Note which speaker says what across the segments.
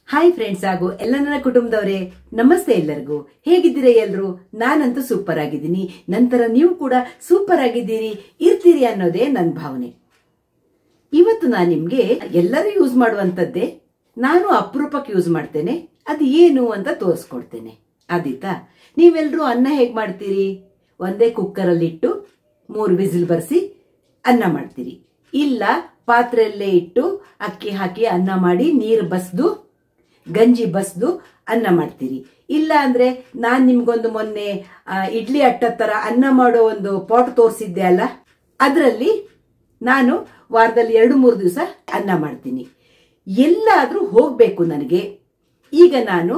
Speaker 1: Hi friends ಹಾಗೂ ಎಲ್ಲ ನನ್ನ ಕುಟುಂಬದವರೇ, ನಮಸ್ತೆ ಎಲ್ಲರಿಗೂ. ಹೇಗಿದ್ದೀರಾ ಎಲ್ರು? ನಾನಂತೂ ಸೂಪರ್ ಆಗಿದ್ದೀನಿ. ನಂತರ ನೀವು ಕೂಡ ಸೂಪರ್ ಆಗಿದ್ದೀರಿ, ಇರ್ತೀರಿ ಅನ್ನೋದೇ ನನ್ನ ಭಾವನೆ. ಇವತ್ತು ನಾನು ನಿಮ್ಗೆ ಎಲ್ಲರೂ ಯೂಸ್ ಮಾಡುವಂತದ್ದೇ, ನಾನು ಅಪರೂಪಕ್ಕೆ ಯೂಸ್ ಮಾಡ್ತೇನೆ, ಅದು ಏನು ಅಂತ ತೋರಿಸ್ಕೊಡ್ತೇನೆ. ಆದೀತಾ? ನೀವೆಲ್ಲರೂ ಅನ್ನ ಹೇಗ್ ಮಾಡ್ತೀರಿ? ಒಂದೇ ಕುಕ್ಕರಲ್ಲಿಟ್ಟು 3 ವಿಸಿಲ್ ಬರ್ಸಿ ಅನ್ನ ಮಾಡ್ತೀರಿ. ಇಲ್ಲ ಪಾತ್ರೆಯಲ್ಲೇ ಇಟ್ಟು ಅಕ್ಕಿ ಹಾಕಿ ಅನ್ನ ಮಾಡಿ ನೀರು ಬಸ್ದು ಗಂಜಿ ಬಸ್ದು ಅನ್ನ ಮಾಡ್ತೀರಿ. ಇಲ್ಲ ಅಂದ್ರೆ ನಾನ್ ನಿಮ್ಗೊಂದು ಮೊನ್ನೆ ಇಡ್ಲಿ ಅಟ್ಟ ತರ ಅನ್ನ ಮಾಡೋ ಒಂದು ಪಾಟ್ ತೋರಿಸಿದ್ದೆ ಅಲ್ಲ, ಅದರಲ್ಲಿ ನಾನು ವಾರದಲ್ಲಿ 2-3 ದಿವಸ ಅನ್ನ ಮಾಡ್ತೀನಿ. ಎಲ್ಲಾದ್ರೂ ಹೋಗ್ಬೇಕು ನನಗೆ. ಈಗ ನಾನು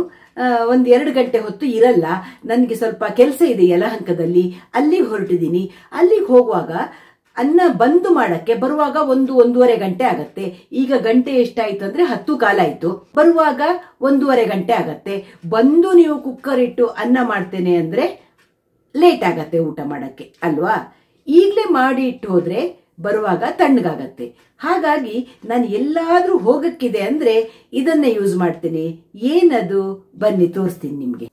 Speaker 1: 1-2 ಗಂಟೆ ಹೊತ್ತು ಇರಲ್ಲ, ನನಗೆ ಸ್ವಲ್ಪ ಕೆಲಸ ಇದೆ ಯಲಹಂಕದಲ್ಲಿ, ಅಲ್ಲಿಗೆ ಹೊರಟಿದ್ದೀನಿ. ಅಲ್ಲಿಗೆ ಹೋಗುವಾಗ ಅನ್ನ ಬಂದು ಮಾಡಕ್ಕೆ ಬರುವಾಗ 1-1.5 ಗಂಟೆ ಆಗತ್ತೆ. ಈಗ ಗಂಟೆ ಎಷ್ಟಾಯ್ತು ಅಂದ್ರೆ 10 ಕಾಲ ಆಯ್ತು. ಬರುವಾಗ 1.5 ಗಂಟೆ ಆಗತ್ತೆ. ಬಂದು ನೀವು ಕುಕ್ಕರ್ ಇಟ್ಟು ಅನ್ನ ಮಾಡ್ತೇನೆ ಅಂದ್ರೆ ಲೇಟ್ ಆಗತ್ತೆ ಊಟ ಮಾಡಕ್ಕೆ ಅಲ್ವಾ? ಈಗ್ಲೇ ಮಾಡಿ ಇಟ್ಟು ಹೋದ್ರೆ ಬರುವಾಗ ತಣ್ಣಗಾಗತ್ತೆ. ಹಾಗಾಗಿ ನಾನು ಎಲ್ಲಾದ್ರೂ ಹೋಗಕ್ಕಿದೆ ಅಂದ್ರೆ ಇದನ್ನ ಯೂಸ್ ಮಾಡ್ತೇನೆ. ಏನದು ಬನ್ನಿ ತೋರಿಸ್ತೀನಿ ನಿಮ್ಗೆ.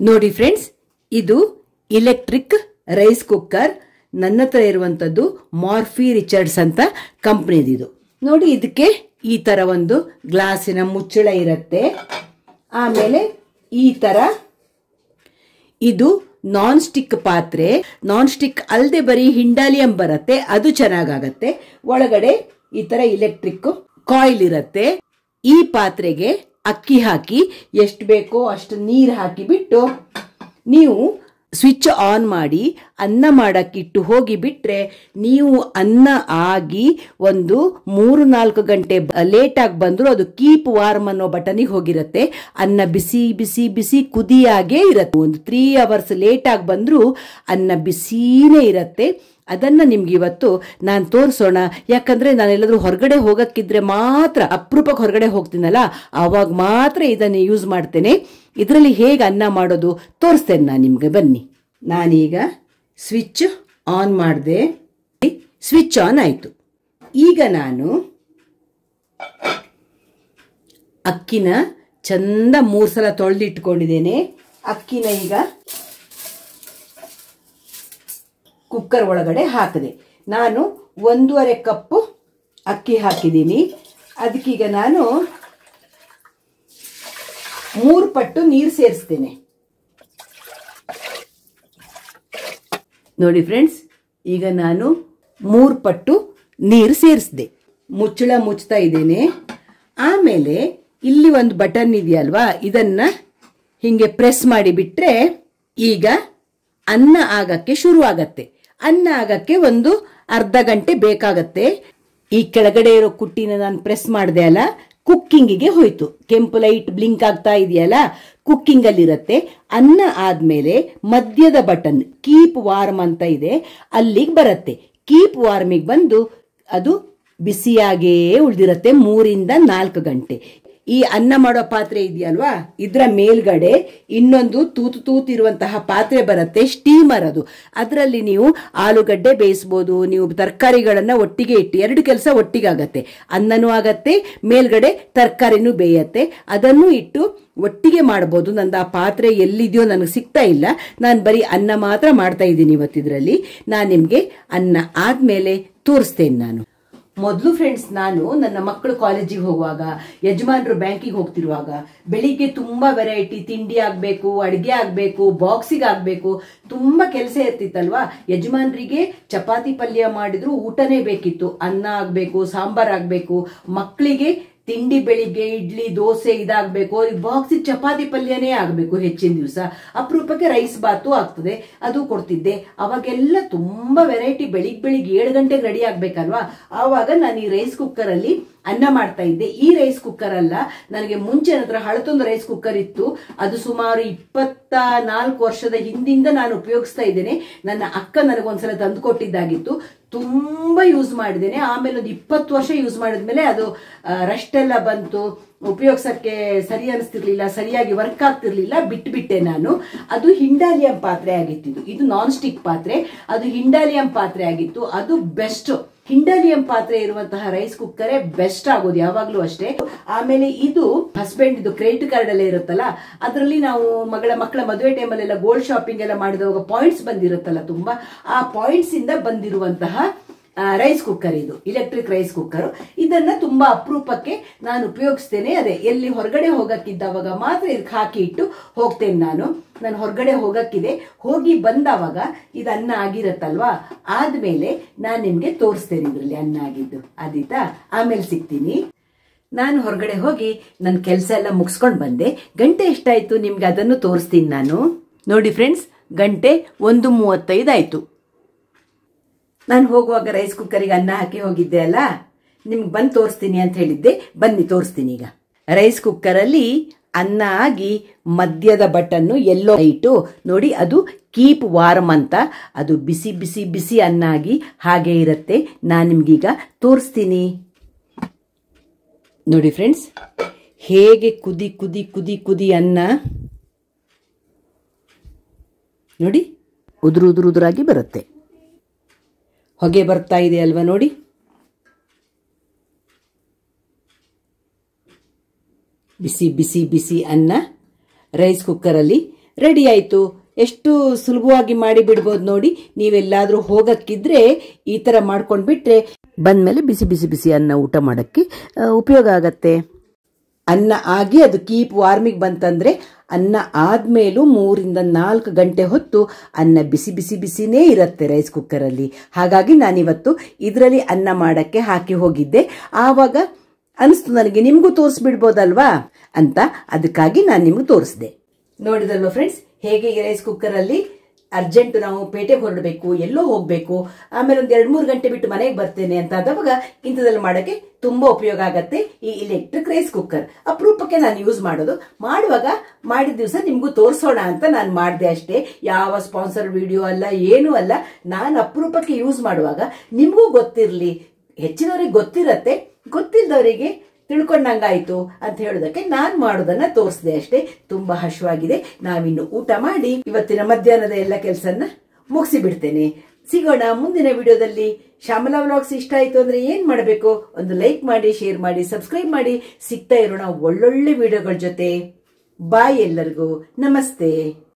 Speaker 1: ನೋಡಿ ಫ್ರೆಂಡ್ಸ್, ಇದು ಇಲೆಕ್ಟ್ರಿಕ್ ರೈಸ್ ಕುಕ್ಕರ್. ನನ್ನ ಹತ್ರ ಇರುವಂತದ್ದು ಮಾರ್ಫಿ ರಿಚರ್ಡ್ಸ್ ಅಂತ ಕಂಪ್ನಿದಿದು. ನೋಡಿ, ಇದಕ್ಕೆ ಈ ತರ ಒಂದು ಗ್ಲಾಸಿನ ಮುಚ್ಚಳ ಇರುತ್ತೆ. ಆಮೇಲೆ ಈ ತರ ಇದು ನಾನ್ ಸ್ಟಿಕ್ ಪಾತ್ರೆ. ನಾನ್ ಸ್ಟಿಕ್ ಅಲ್ಲದೆ ಬರೀ ಹಿಂಡಾಲಿಯಂ ಬರುತ್ತೆ, ಅದು ಚೆನ್ನಾಗಾಗತ್ತೆ. ಒಳಗಡೆ ಈ ತರ ಇಲೆಕ್ಟ್ರಿಕ್ ಕಾಯಿಲ್ ಇರುತ್ತೆ. ಈ ಪಾತ್ರೆಗೆ ಅಕ್ಕಿ ಹಾಕಿ ಎಷ್ಟು ಬೇಕೋ ಅಷ್ಟು ನೀರು ಹಾಕಿ ಬಿಟ್ಟು ನೀವು ಸ್ವಿಚ್ ಆನ್ ಮಾಡಿ ಅನ್ನ ಮಾಡಕ್ಕಿಟ್ಟು ಹೋಗಿ ಬಿಟ್ರೆ, ನೀವು ಅನ್ನ ಆಗಿ 1-3-4 ಗಂಟೆ ಲೇಟ್ ಆಗಿ ಬಂದ್ರು ಅದು ಕೀಪ್ ವಾರ್ಮ್ ಅನ್ನೋ ಬಟನಿಗೆ ಹೋಗಿರುತ್ತೆ. ಅನ್ನ ಬಿಸಿ ಬಿಸಿ ಬಿಸಿ ಕುದಿಯಾಗೇ ಇರುತ್ತೆ. 3 ಅವರ್ಸ್ ಲೇಟ್ ಆಗಿ ಬಂದ್ರು ಅನ್ನ ಬಿಸಿನೇ ಇರುತ್ತೆ. ಅದನ್ನ ನಿಮ್ಗೆ ಇವತ್ತು ನಾನು ತೋರಿಸೋಣ. ಯಾಕಂದ್ರೆ ನಾನೆಲ್ಲಾದ್ರೂ ಹೊರಗಡೆ ಹೋಗಕ್ಕಿದ್ರೆ ಮಾತ್ರ, ಅಪರೂಪಕ್ಕೆ ಹೊರಗಡೆ ಹೋಗ್ತೀನಲ್ಲ, ಆವಾಗ ಮಾತ್ರ ಇದನ್ನ ಯೂಸ್ ಮಾಡ್ತೇನೆ. ಇದರಲ್ಲಿ ಹೇಗೆ ಅನ್ನ ಮಾಡೋದು ತೋರಿಸ್ತೇನೆ ನಾನು ನಿಮ್ಗೆ. ಬನ್ನಿ. ನಾನೀಗ ಸ್ವಿಚ್ ಆನ್ ಮಾಡಿದೆ. ಸ್ವಿಚ್ ಆನ್ ಆಯ್ತು. ಈಗ ನಾನು ಅಕ್ಕಿನ ಚಂದ 3 ಸಲ ತೊಳೆದಿಟ್ಕೊಂಡಿದ್ದೇನೆ. ಅಕ್ಕಿನ ಈಗ ಕುಕ್ಕರ್ ಒಳಗಡೆ ಹಾಕಿದೆ. ನಾನು 1.5 ಕಪ್ಪು ಅಕ್ಕಿ ಹಾಕಿದ್ದೀನಿ. ಅದಕ್ಕೀಗ ನಾನು 3 ಪಟ್ಟು ನೀರು ಸೇರಿಸ್ತೇನೆ. ನೋಡಿ ಫ್ರೆಂಡ್ಸ್, ಈಗ ನಾನು 3 ಪಟ್ಟು ನೀರು ಸೇರಿಸಿದೆ. ಮುಚ್ಚಳ ಮುಚ್ತಾ ಇದ್ದೇನೆ. ಆಮೇಲೆ ಇಲ್ಲಿ ಒಂದು ಬಟನ್ ಇದೆಯಲ್ವಾ, ಇದನ್ನ ಹಿಂಗೆ ಪ್ರೆಸ್ ಮಾಡಿ ಬಿಟ್ರೆ ಈಗ ಅನ್ನ ಆಗಕ್ಕೆ ಶುರು ಆಗತ್ತೆ. ಅನ್ನ ಆಗಕ್ಕೆ 1-1/2 ಗಂಟೆ ಬೇಕಾಗತ್ತೆ. ಈ ಕೆಳಗಡೆ ಇರೋ ಕುಟ್ಟಿನ ನಾನು ಪ್ರೆಸ್ ಮಾಡಿದೆ ಅಲ್ಲ, ಕುಕ್ಕಿಂಗಿಗೆ ಹೋಯ್ತು. ಕೆಂಪು ಲೈಟ್ ಬ್ಲಿಂಕ್ ಆಗ್ತಾ ಇದೆಯಲ್ಲ, ಕುಕ್ಕಿಂಗ್ ಅಲ್ಲಿ ಇರುತ್ತೆ. ಅನ್ನ ಆದ್ಮೇಲೆ ಮಧ್ಯದ ಬಟನ್ ಕೀಪ್ ವಾರ್ಮ್ ಅಂತ ಇದೆ, ಅಲ್ಲಿಗೆ ಬರುತ್ತೆ. ಕೀಪ್ ವಾರ್ಮಿಗೆ ಬಂದು ಅದು ಬಿಸಿಯಾಗೇ ಉಳಿದಿರುತ್ತೆ 3-4 ಗಂಟೆ. ಈ ಅನ್ನ ಮಾಡೋ ಪಾತ್ರೆ ಇದೆಯಲ್ವಾ, ಇದರ ಮೇಲ್ಗಡೆ ಇನ್ನೊಂದು ತೂತಿರುವಂತಹ ಪಾತ್ರೆ ಬರುತ್ತೆ, ಸ್ಟೀಮರ್ ಅದು. ಅದರಲ್ಲಿ ನೀವು ಆಲೂಗಡ್ಡೆ ಬೇಯಿಸಬಹುದು, ನೀವು ತರಕಾರಿಗಳನ್ನ ಒಟ್ಟಿಗೆ ಇಟ್ಟು 2 ಕೆಲಸ ಒಟ್ಟಿಗೆ ಆಗತ್ತೆ. ಅನ್ನನೂ ಆಗತ್ತೆ, ಮೇಲ್ಗಡೆ ತರಕಾರಿನೂ ಬೇಯತ್ತೆ. ಅದನ್ನು ಇಟ್ಟು ಒಟ್ಟಿಗೆ ಮಾಡಬಹುದು. ನಂದು ಆ ಪಾತ್ರೆ ಎಲ್ಲಿದೆಯೋ ನನಗೆ ಸಿಗ್ತಾ ಇಲ್ಲ. ನಾನು ಬರೀ ಅನ್ನ ಮಾತ್ರ ಮಾಡ್ತಾ ಇದ್ದೀನಿ ಇವತ್ತಿದ್ರಲ್ಲಿ. ನಾನು ನಿಮ್ಗೆ ಅನ್ನ ಆದ್ಮೇಲೆ ತೋರಿಸ್ತೇನೆ. ನಾನು ಮೊದಲು ಫ್ರೆಂಡ್ಸ್, ನಾನು ನನ್ನ ಮಕ್ಕಳು ಕಾಲೇಜಿಗೆ ಹೋಗುವಾಗ, ಯಜಮಾನರು ಬ್ಯಾಂಕಿಗೆ ಹೋಗ್ತಿರುವಾಗ ಬೆಳಿಗ್ಗೆ ತುಂಬಾ ವೆರೈಟಿ ತಿಂಡಿ ಆಗ್ಬೇಕು, ಅಡಿಗೆ ಆಗ್ಬೇಕು, ಬಾಕ್ಸಿಗೆ ಆಗ್ಬೇಕು, ತುಂಬಾ ಕೆಲಸ ಇರ್ತಿತ್ತಲ್ವಾ. ಯಜಮಾನರಿಗೆ ಚಪಾತಿ ಪಲ್ಯ ಮಾಡಿದ್ರು ಊಟನೇ ಬೇಕಿತ್ತು. ಅನ್ನ ಆಗ್ಬೇಕು, ಸಾಂಬಾರ್ ಆಗ್ಬೇಕು. ಮಕ್ಕಳಿಗೆ ತಿಂಡಿ ಬೆಳಿಗ್ಗೆ ಇಡ್ಲಿ ದೋಸೆ ಇದಾಗಬೇಕು, ಬಾಕ್ಸಿಗೆ ಚಪಾತಿ ಪಲ್ಯನೇ ಆಗಬೇಕು. ಹೆಚ್ಚಿನ ದಿವಸ ಅಪರೂಪಕ್ಕೆ ರೈಸ್ ಬಾತು ಆಗ್ತದೆ, ಅದು ಕೊಡ್ತಿದ್ದೆ. ಅವಾಗೆಲ್ಲ ತುಂಬಾ ವೆರೈಟಿ. ಬೆಳಿಗ್ಗೆ 7 ಗಂಟೆಗೆ ರೆಡಿ ಆಗ್ಬೇಕಲ್ವಾ. ಆವಾಗ ನಾನು ಈ ರೈಸ್ ಕುಕ್ಕರ್ ಅಲ್ಲಿ ಅನ್ನ ಮಾಡ್ತಾ ಇದ್ದೆ. ಈ ರೈಸ್ ಕುಕ್ಕರ್ ಅಲ್ಲ, ನನಗೆ ಮುಂಚೆ ಹತ್ರ ಹಳತೊಂದು ರೈಸ್ ಕುಕ್ಕರ್ ಇತ್ತು. ಅದು ಸುಮಾರು 24 ವರ್ಷದ ಹಿಂದಿಂದ ನಾನು ಉಪಯೋಗಿಸ್ತಾ ಇದ್ದೇನೆ. ನನ್ನ ಅಕ್ಕ ನನಗೊಂದ್ಸಲ ತಂದು ಕೊಟ್ಟಿದ್ದಾಗಿತ್ತು. ತುಂಬಾ ಯೂಸ್ ಮಾಡಿದ್ದೇನೆ. ಆಮೇಲೆ ಒಂದು 20 ವರ್ಷ ಯೂಸ್ ಮಾಡಿದ್ಮೇಲೆ ಅದು ರಸ್ಟ್ ಎಲ್ಲ ಬಂತು, ಉಪಯೋಗಿಸಕ್ಕೆ ಸರಿ ಅನಿಸ್ತಿರ್ಲಿಲ್ಲ, ಸರಿಯಾಗಿ ವರ್ಕ್ ಆಗ್ತಿರ್ಲಿಲ್ಲ, ಬಿಟ್ಟೆ ನಾನು. ಅದು ಹಿಂಡಾಲಿಯಂ ಪಾತ್ರೆ ಆಗಿತ್ತು. ಇದು ನಾನ್ ಸ್ಟಿಕ್ ಪಾತ್ರೆ, ಅದು ಹಿಂಡಾಲಿಯಂ ಪಾತ್ರೆ ಆಗಿತ್ತು. ಅದು ಬೆಸ್ಟ್. ಹಿಂಡಾಲಿಯಂ ಪಾತ್ರೆ ಇರುವಂತಹ ರೈಸ್ ಕುಕ್ಕರೇ ಬೆಸ್ಟ್ ಆಗೋದು ಯಾವಾಗ್ಲೂ ಅಷ್ಟೇ. ಆಮೇಲೆ ಇದು ಹಸ್ಬೆಂಡ್ ಇದು ಕ್ರೆಡಿಟ್ ಕಾರ್ಡ್ ಎಲ್ಲ ಇರುತ್ತಲ್ಲ, ಅದರಲ್ಲಿ ನಾವು ಮಕ್ಕಳ ಮದುವೆ ಟೈಮಲ್ಲೆಲ್ಲ ಗೋಲ್ಡ್ ಶಾಪಿಂಗ್ ಎಲ್ಲ ಮಾಡಿದವಾಗ ಪಾಯಿಂಟ್ಸ್ ಬಂದಿರುತ್ತಲ್ಲ ತುಂಬಾ, ಆ ಪಾಯಿಂಟ್ಸ್ ಇಂದ ಬಂದಿರುವಂತಹ ರೈಸ್ ಕುಕ್ಕರ್ ಇದು, ಇಲೆಕ್ಟ್ರಿಕ್ ರೈಸ್ ಕುಕ್ಕರ್. ಇದನ್ನ ತುಂಬಾ ಅಪರೂಪಕ್ಕೆ ನಾನು ಉಪಯೋಗಿಸ್ತೇನೆ. ಅದೇ ಎಲ್ಲಿ ಹೊರಗಡೆ ಹೋಗಕ್ಕಿದ್ದವಾಗ ಮಾತ್ರ ಇದಕ್ಕೆ ಹಾಕಿ ಇಟ್ಟು ಹೋಗ್ತೇನೆ. ನಾನು ಹೊರಗಡೆ ಹೋಗಕ್ಕಿದೆ, ಹೋಗಿ ಬಂದವಾಗ ಇದು ಅನ್ನ ಆಗಿರತ್ತಲ್ವಾ, ಆದ್ಮೇಲೆ ನಾನು ನಿಮ್ಗೆ ತೋರಿಸ್ತೇನೆ ಇದ್ರಲ್ಲಿ ಅನ್ನ ಆಗಿದ್ದು. ಆದೀತಾ? ಆಮೇಲೆ ಸಿಗ್ತೀನಿ. ನಾನು ಹೊರಗಡೆ ಹೋಗಿ ನನ್ನ ಕೆಲಸ ಎಲ್ಲ ಮುಗಿಸ್ಕೊಂಡು ಬಂದೆ. ಗಂಟೆ ಎಷ್ಟಾಯ್ತು ನಿಮ್ಗೆ ಅದನ್ನು ತೋರಿಸ್ತೀನಿ ನಾನು. ನೋಡಿ ಫ್ರೆಂಡ್ಸ್, ಗಂಟೆ 1:35 ಆಯ್ತು. ನಾನು ಹೋಗುವಾಗ ರೈಸ್ ಕುಕ್ಕರಿಗೆ ಅನ್ನ ಹಾಕಿ ಹೋಗಿದ್ದೆ ಅಲ್ಲ, ನಿಮ್ಗೆ ಬಂದು ತೋರಿಸ್ತೀನಿ ಅಂತ ಹೇಳಿದ್ದೆ. ಬನ್ನಿ ತೋರಿಸ್ತೀನಿ. ಈಗ ರೈಸ್ ಕುಕ್ಕರಲ್ಲಿ ಅನ್ನ ಆಗಿ ಮಧ್ಯದ ಬಟನ್ನು ಎಲ್ಲೋ ಇಟ್ಟು ನೋಡಿ, ಅದು ಕೀಪ್ ವಾರ್ಮ್ ಅಂತ, ಅದು ಬಿಸಿ ಬಿಸಿ ಬಿಸಿ ಅನ್ನ ಆಗಿ ಹಾಗೆ ಇರುತ್ತೆ. ನಾನು ನಿಮ್ಗೀಗ ತೋರಿಸ್ತೀನಿ. ನೋಡಿ ಫ್ರೆಂಡ್ಸ್, ಹೇಗೆ ಕುದಿ ಕುದಿ ಕುದಿ ಕುದಿ ಅನ್ನ ನೋಡಿ ಉದುರಾಗಿ ಬರುತ್ತೆ. ಹೊಗೆ ಬರ್ತಾ ಇದೆ ಅಲ್ವಾ ನೋಡಿ. ಬಿಸಿ ಬಿಸಿ ಬಿಸಿ ಅನ್ನ ರೈಸ್ ಕುಕ್ಕರಲ್ಲಿ ರೆಡಿ ಆಯ್ತು. ಎಷ್ಟು ಸುಲಭವಾಗಿ ಮಾಡಿ ಬಿಡ್ಬೋದು ನೋಡಿ. ನೀವೆಲ್ಲಾದ್ರೂ ಹೋಗಕ್ಕಿದ್ರೆ ಈ ತರ ಮಾಡ್ಕೊಂಡ್ ಬಿಟ್ರೆ ಬಂದ್ಮೇಲೆ ಬಿಸಿ ಬಿಸಿ ಬಿಸಿ ಅನ್ನ ಊಟ ಮಾಡಕ್ಕೆ ಉಪಯೋಗ ಆಗತ್ತೆ. ಅನ್ನ ಆಗಿ ಅದು ಕೀಪ್ ವಾರ್ಮಿಗೆ ಬಂತಂದ್ರೆ ಅನ್ನ ಆದ್ಮೇಲೂ 3 ರಿಂದ 4 ಗಂಟೆ ಹೊತ್ತು ಅನ್ನ ಬಿಸಿ ಬಿಸಿ ಬಿಸಿನೇ ಇರುತ್ತೆ ರೈಸ್ ಕುಕ್ಕರಲ್ಲಿ. ಹಾಗಾಗಿ ನಾನಿವತ್ತು ಇದರಲ್ಲಿ ಅನ್ನ ಮಾಡಕ್ಕೆ ಹಾಕಿ ಹೋಗಿದ್ದೆ. ಆವಾಗ ಅನಿಸ್ತು ನನಗೆ ನಿಮ್ಗೂ ತೋರಿಸ್ಬಿಡ್ಬೋದಲ್ವಾ ಅಂತ, ಅದಕ್ಕಾಗಿ ನಾನು ನಿಮ್ಗೆ ತೋರಿಸಿದೆ. ನೋಡಿದಲ್ವಾ ಫ್ರೆಂಡ್ಸ್, ಹೇಗೆ ಈ ರೈಸ್ ಕುಕ್ಕರಲ್ಲಿ ಅರ್ಜೆಂಟ್ ನಾವು ಪೇಟೆಗೆ ಹೊರಡಬೇಕು, ಎಲ್ಲೋ ಹೋಗ್ಬೇಕು, ಆಮೇಲೆ ಒಂದು 2-3 ಗಂಟೆ ಬಿಟ್ಟು ಮನೆಗೆ ಬರ್ತೇನೆ ಅಂತ ಆದವಾಗ ಇಂಥದ್ರಲ್ಲಿ ಮಾಡಕ್ಕೆ ತುಂಬಾ ಉಪಯೋಗ ಆಗತ್ತೆ ಈ ಇಲೆಕ್ಟ್ರಿಕ್ ರೈಸ್ ಕುಕ್ಕರ್. ಅಪರೂಪಕ್ಕೆ ನಾನು ಯೂಸ್ ಮಾಡುವಾಗ ಮಾಡಿದ ದಿವಸ ನಿಮ್ಗೂ ತೋರಿಸೋಣ ಅಂತ ನಾನು ಮಾಡಿದೆ ಅಷ್ಟೇ. ಯಾವ ಸ್ಪಾನ್ಸರ್ ವಿಡಿಯೋ ಅಲ್ಲ, ಏನೂ ಅಲ್ಲ. ನಾನು ಅಪರೂಪಕ್ಕೆ ಯೂಸ್ ಮಾಡುವಾಗ ನಿಮ್ಗೂ ಗೊತ್ತಿರ್ಲಿ, ಹೆಚ್ಚಿನವರಿಗೆ ಗೊತ್ತಿರತ್ತೆ, ಗೊತ್ತಿಲ್ಲದವರಿಗೆ ತಿಳ್ಕೊಂಡಂಗಾಯ್ತು ಅಂತ ಹೇಳೋದಕ್ಕೆ ನಾನು ಮಾಡೋದನ್ನ ತೋರಿಸಿದೆ ಅಷ್ಟೇ. ತುಂಬಾ ಹಶ್ವಾಗಿದೆ. ನಾವಿನ್ನು ಊಟ ಮಾಡಿ ಇವತ್ತಿನ ಮಧ್ಯಾಹ್ನದ ಎಲ್ಲ ಕೆಲಸನ ಮುಗಿಸಿ ಬಿಡ್ತೇನೆ. ಸಿಗೋಣ ಮುಂದಿನ ವಿಡಿಯೋದಲ್ಲಿ. ಶ್ಯಾಮಲಾ ವ್ಲಾಗ್ಸ್ ಇಷ್ಟ ಆಯ್ತು ಅಂದ್ರೆ ಏನ್ ಮಾಡಬೇಕು? ಒಂದು ಲೈಕ್ ಮಾಡಿ, ಶೇರ್ ಮಾಡಿ, ಸಬ್ಸ್ಕ್ರೈಬ್ ಮಾಡಿ. ಸಿಗ್ತಾ ಇರೋಣ ಒಳ್ಳೊಳ್ಳೆ ವಿಡಿಯೋಗಳ ಜೊತೆ. ಬಾಯ್ ಎಲ್ಲರಿಗೂ. ನಮಸ್ತೆ.